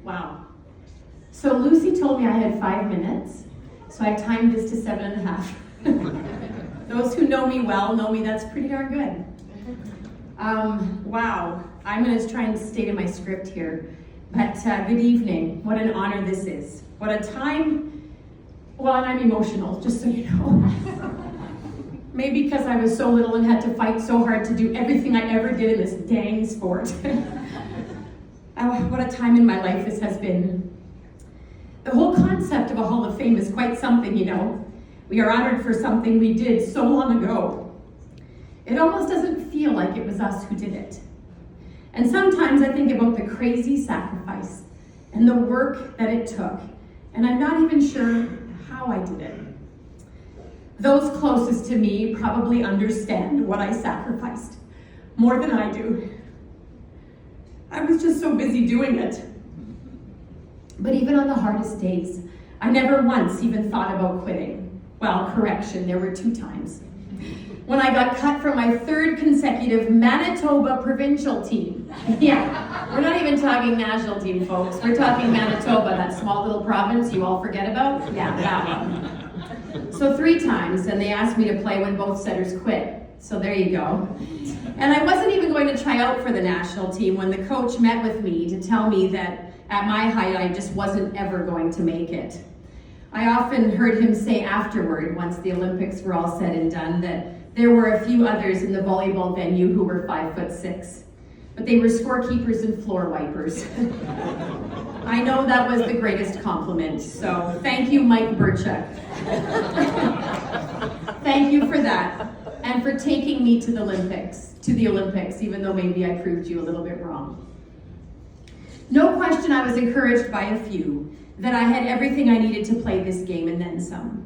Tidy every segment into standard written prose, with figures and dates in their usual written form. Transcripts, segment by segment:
Wow. So Lucy told me I had 5 minutes, so I timed this to 7.5. Those who know me well know me that's pretty darn good. Wow, I'm going to try and stay to my script here. But good evening. What an honor this is. What a time. Well, and I'm emotional, just so you know. Maybe because I was so little and had to fight so hard to do everything I ever did in this dang sport. What a time in my life this has been. The whole concept of a Hall of Fame is quite something, you know. We are honored for something we did so long ago. It almost doesn't feel like it was us who did it. And sometimes I think about the crazy sacrifice and the work that it took, and I'm not even sure how I did it. Those closest to me probably understand what I sacrificed more than I do. I was just so busy doing it. But even on the hardest days, I never once even thought about quitting. Well, correction, there were 2 times. When I got cut from my 3rd consecutive Manitoba provincial team. Yeah, we're not even talking national team, folks. We're talking Manitoba, that small little province you all forget about. Yeah, that one. So 3 times, and they asked me to play when both setters quit. So there you go. And I wasn't even going to try out for the national team when the coach met with me to tell me that at my height, I just wasn't ever going to make it. I often heard him say afterward, once the Olympics were all said and done, that there were a few others in the volleyball venue who were 5'6", but they were scorekeepers and floor wipers. I know that was the greatest compliment, so thank you, Mike Burchuk. Thank you for that, and for taking me to the Olympics, even though maybe I proved you a little bit wrong. No question I was encouraged by a few that I had everything I needed to play this game and then some.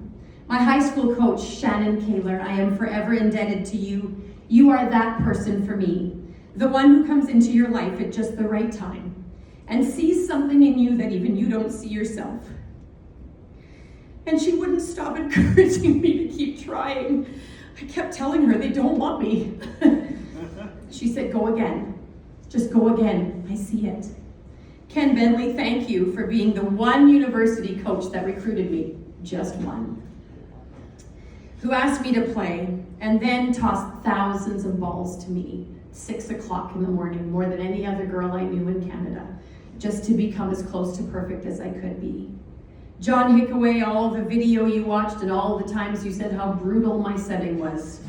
My high school coach, Shannon Kaler, I am forever indebted to you. You are that person for me, the one who comes into your life at just the right time and sees something in you that even you don't see yourself. And she wouldn't stop encouraging me to keep trying. I kept telling her they don't want me. She said, go again. Just go again. I see it. Ken Bentley, thank you for being the one university coach that recruited me, just one, who asked me to play and then tossed thousands of balls to me, 6 o'clock in the morning, more than any other girl I knew in Canada, just to become as close to perfect as I could be. John Hickaway, all the video you watched and all the times you said how brutal my setting was.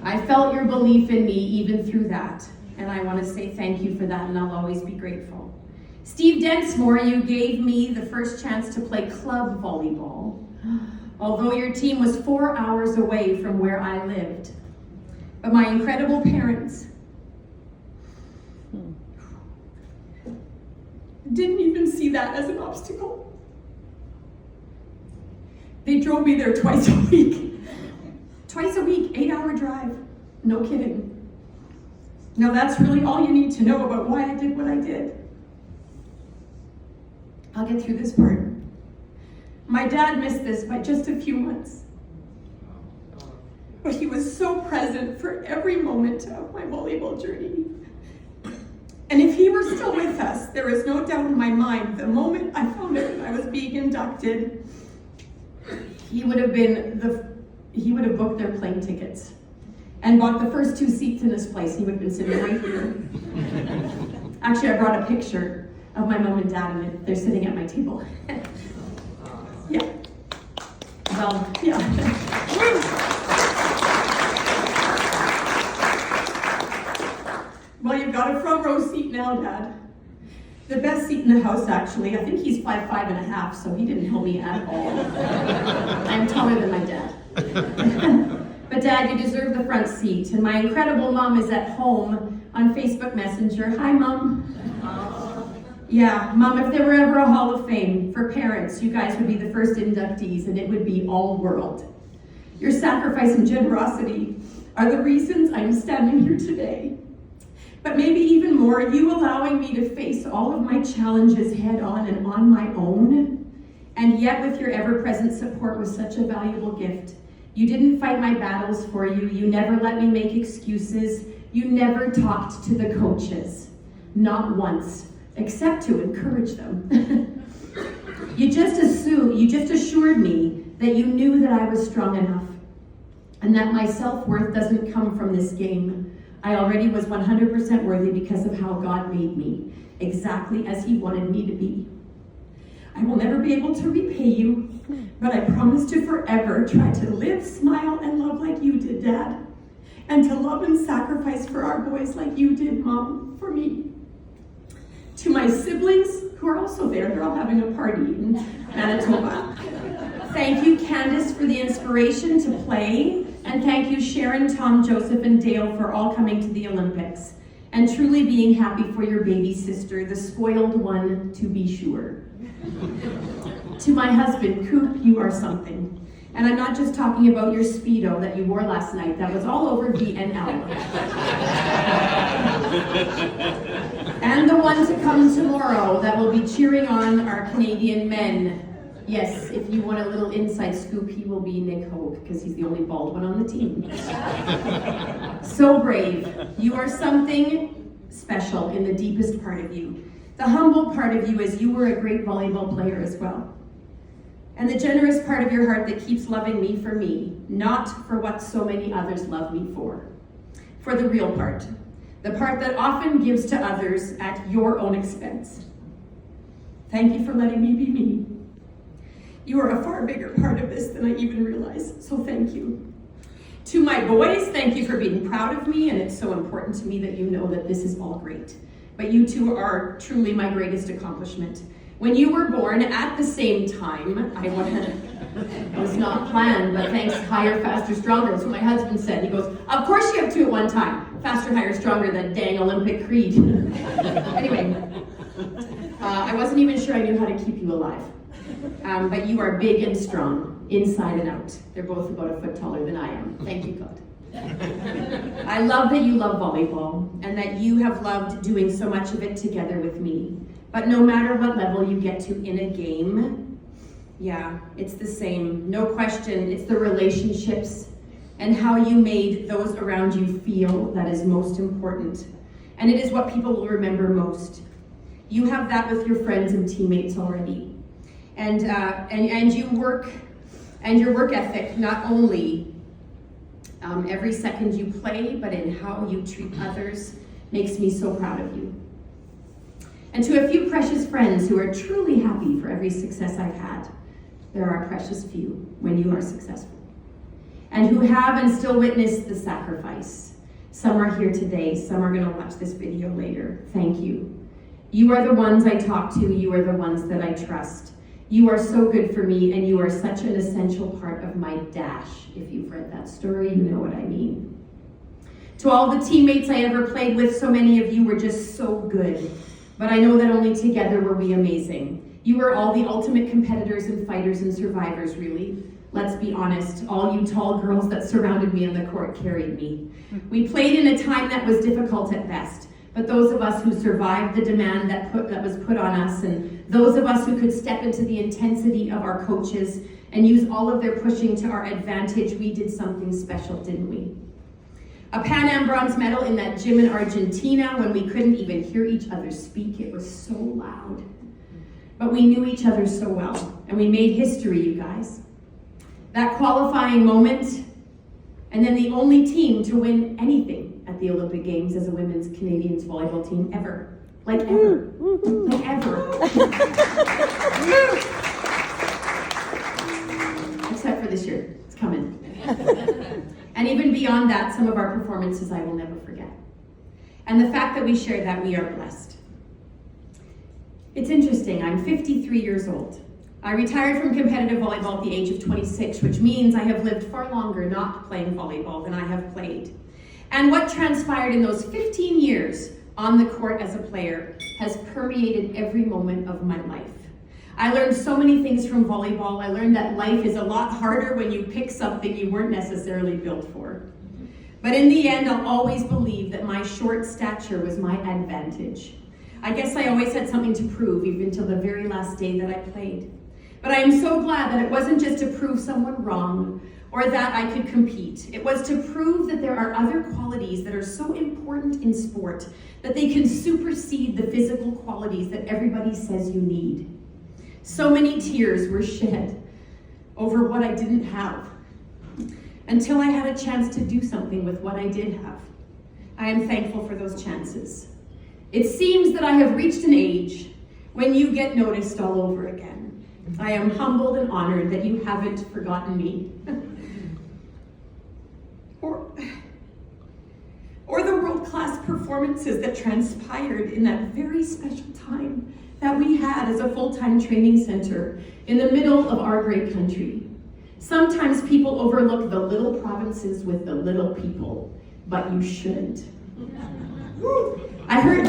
I felt your belief in me even through that, and I want to say thank you for that, and I'll always be grateful. Steve Densmore, you gave me the first chance to play club volleyball, although your team was 4 hours away from where I lived. But my incredible parents didn't even see that as an obstacle. They drove me there twice a week. Twice a week, 8-hour drive. No kidding. Now that's really all you need to know about why I did what I did. I'll get through this part. My dad missed this by just a few months. But he was so present for every moment of my volleyball journey. And if he were still with us, there is no doubt in my mind, the moment I found out that I was being inducted, he would have booked their plane tickets and bought the first 2 seats in this place. He would have been sitting right here. Actually, I brought a picture of my mom and dad, and they're sitting at my table. Yeah. Well, yeah. Well, you've got a front row seat now, Dad. The best seat in the house, actually. I think he's 5'5.5", so he didn't help me at all. I'm taller than my dad. But Dad, you deserve the front seat. And my incredible mom is at home on Facebook Messenger. Hi, Mom. Yeah, Mom, if there were ever a Hall of Fame for parents, you guys would be the first inductees, and it would be all world. Your sacrifice and generosity are the reasons I'm standing here today. But maybe even more, you allowing me to face all of my challenges head on and on my own, and yet with your ever-present support was such a valuable gift. You didn't fight my battles for you. You never let me make excuses. You never talked to the coaches. Not once. except to encourage them. You just assured me that you knew that I was strong enough and that my self-worth doesn't come from this game. I already was 100% worthy because of how God made me, exactly as He wanted me to be. I will never be able to repay you, but I promise to forever try to live, smile, and love like you did, Dad, and to love and sacrifice for our boys like you did, Mom, for me. To my siblings, who are also there, they're all having a party in Manitoba. Thank you, Candace, for the inspiration to play, and thank you, Sharon, Tom, Joseph, and Dale for all coming to the Olympics, and truly being happy for your baby sister, the spoiled one, to be sure. To my husband, Koop, you are something. And I'm not just talking about your Speedo that you wore last night. That was all over VNL. And the one to come tomorrow that will be cheering on our Canadian men. Yes, if you want a little inside scoop, he will be Nick Hogue, because he's the only bald one on the team. So brave. You are something special in the deepest part of you. The humble part of you is you were a great volleyball player as well. And the generous part of your heart that keeps loving me for me, not for what so many others love me for. For the real part. The part that often gives to others at your own expense. Thank you for letting me be me. You are a far bigger part of this than I even realized, so thank you. To my boys, thank you for being proud of me, and it's so important to me that you know that this is all great. But you two are truly my greatest accomplishment. When you were born at the same time, it was not planned, but thanks, higher, faster, stronger. That's what my husband said. He goes, of course you have two at one time. Faster, higher, stronger, that dang Olympic creed. Anyway, I wasn't even sure I knew how to keep you alive. But you are big and strong, inside and out. They're both about a foot taller than I am. Thank you, God. I love that you love volleyball and that you have loved doing so much of it together with me. But no matter what level you get to in a game, yeah, it's the same. No question, it's the relationships and how you made those around you feel that is most important. And it is what people will remember most. You have that with your friends and teammates already. And you work, and your work ethic, not only every second you play, but in how you treat others, makes me so proud of you. And to a few precious friends who are truly happy for every success I've had, there are precious few when you are successful. And who have and still witness the sacrifice. Some are here today, some are gonna watch this video later. Thank you. You are the ones I talk to, you are the ones that I trust. You are so good for me, and you are such an essential part of my dash. If you've read that story, you know what I mean. To all the teammates I ever played with, so many of you were just so good. But I know that only together were we amazing. You were all the ultimate competitors and fighters and survivors, really. Let's be honest, all you tall girls that surrounded me on the court carried me. We played in a time that was difficult at best, but those of us who survived the demand that was put on us, and those of us who could step into the intensity of our coaches and use all of their pushing to our advantage, we did something special, didn't we? A Pan Am bronze medal in that gym in Argentina when we couldn't even hear each other speak. It was so loud. But we knew each other so well, and we made history, you guys. That qualifying moment, and then the only team to win anything at the Olympic Games as a women's Canadians volleyball team ever. Like ever. Like ever. Except for this year. It's coming. And even beyond that, some of our performances I will never forget. And the fact that we share that, we are blessed. It's interesting, I'm 53 years old. I retired from competitive volleyball at the age of 26, which means I have lived far longer not playing volleyball than I have played. And what transpired in those 15 years on the court as a player has permeated every moment of my life. I learned so many things from volleyball. I learned that life is a lot harder when you pick something you weren't necessarily built for. But in the end, I'll always believe that my short stature was my advantage. I guess I always had something to prove, even till the very last day that I played. But I am so glad that it wasn't just to prove someone wrong or that I could compete. It was to prove that there are other qualities that are so important in sport that they can supersede the physical qualities that everybody says you need. So many tears were shed over what I didn't have, until I had a chance to do something with what I did have. I am thankful for those chances. It seems that I have reached an age when you get noticed all over again. I am humbled and honored that you haven't forgotten me. Or the world-class performances that transpired in that very special time that we had as a full-time training center in the middle of our great country. Sometimes people overlook the little provinces with the little people, but you shouldn't. I heard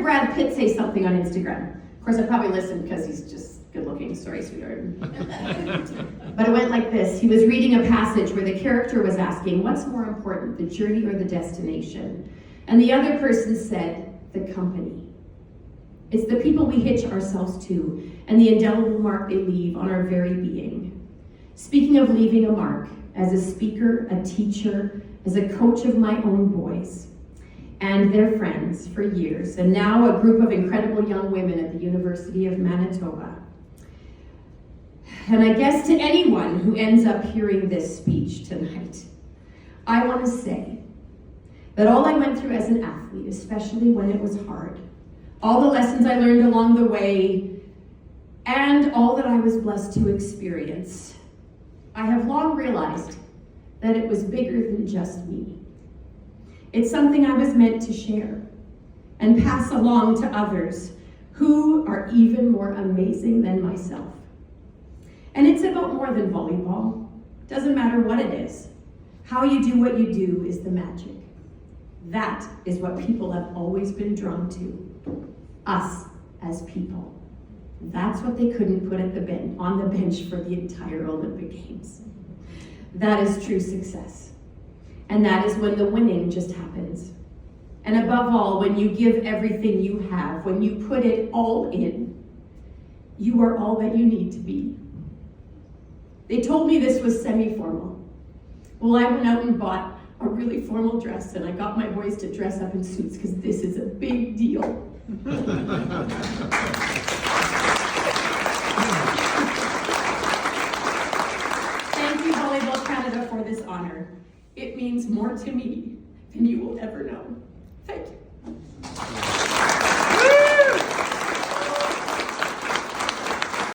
Brad Pitt say something on Instagram. Of course, I probably listened because he's just good looking. Sorry, sweetheart. But it went like this. He was reading a passage where the character was asking, what's more important, the journey or the destination? And the other person said, the company. It's the people we hitch ourselves to and the indelible mark they leave on our very being. Speaking of leaving a mark, as a speaker, a teacher, as a coach of my own boys and their friends for years, and now a group of incredible young women at the University of Manitoba. And I guess to anyone who ends up hearing this speech tonight, I want to say that all I went through as an athlete, especially when it was hard, all the lessons I learned along the way, and all that I was blessed to experience, I have long realized that it was bigger than just me. It's something I was meant to share and pass along to others who are even more amazing than myself. And it's about more than volleyball. Doesn't matter what it is. How you do what you do is the magic. That is what people have always been drawn to. Us as people. That's what they couldn't put at on the bench for the entire Olympic Games. That is true success. And that is when the winning just happens. And above all, when you give everything you have, when you put it all in, you are all that you need to be. They told me this was semi-formal. Well, I went out and bought a really formal dress, and I got my boys to dress up in suits because this is a big deal. Thank you, Volleyball Canada, for this honor. It means more to me than you will ever know. Thank you.